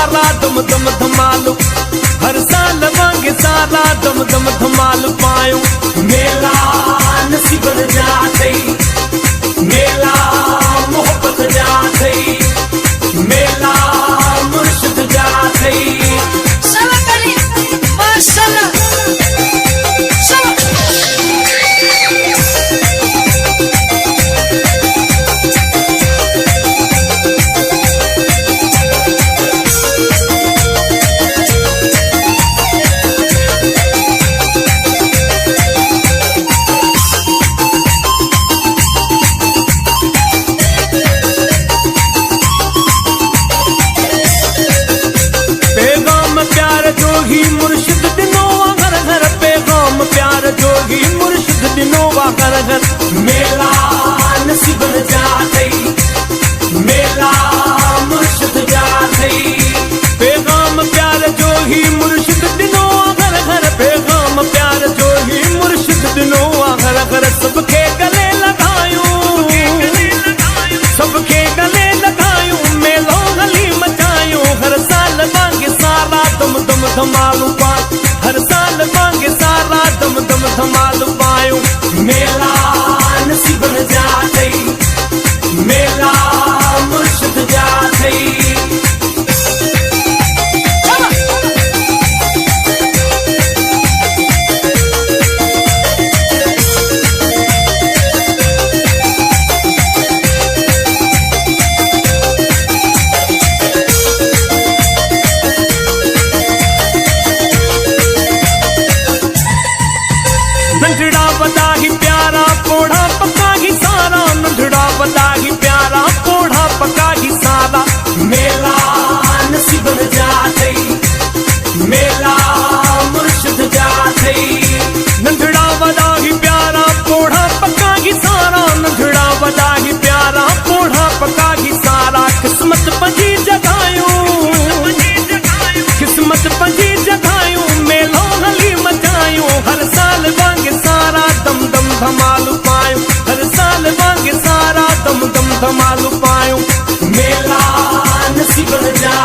सारा दम दम धमाल। हर साल वांगे सारा दम दम धमाल पायूं। मेला नसीबन जा थई, मेला मोहब्बत जा थई, मेला मुर्शिद जा थई। जोगी मुर्शिद दिनों घर घर पैगाम प्यार जोगी मुर्शिद दिनों घर घर। मेला नसीबन जा थई, मेला मुर्शिद जा थई। पैगाम प्यार जोगी मुर्शिद दिनों घर घर पैगाम प्यार जोगी मुर्शिद दिनों घर घर। सबके गले लगायूं, सबके गले लगायूं, मेलो गली मचायूं। हर साल वांगे सारा दम दम धमाल पायूं, हर साल वांगे सारा दम दम धमाल पायूं। मेला नसीबन जा थई, मेला मुर्शिद जा थई। नंढड़ा वॾा ही प्यारा पोढ़ा पका ही सारा, नंढड़ा वॾा ही प्यारा पोढ़ा पका ही सारा। मेला नसीबन जा थई, मेला मुर्शिद जा थई। नंढड़ा वॾा ही प्यारा पोढ़ा पका ही सारा, नंढड़ा वॾा ही प्यारा पोढ़ा पका ही सारा। किस्मत पंजी जगायूं, किस्मत पंजी जगायूं, मेलो हली मचायूं। हर साल वांगे सारा दम दम धमाल पायूं, हर साल वांगे सारा दम दम धमाल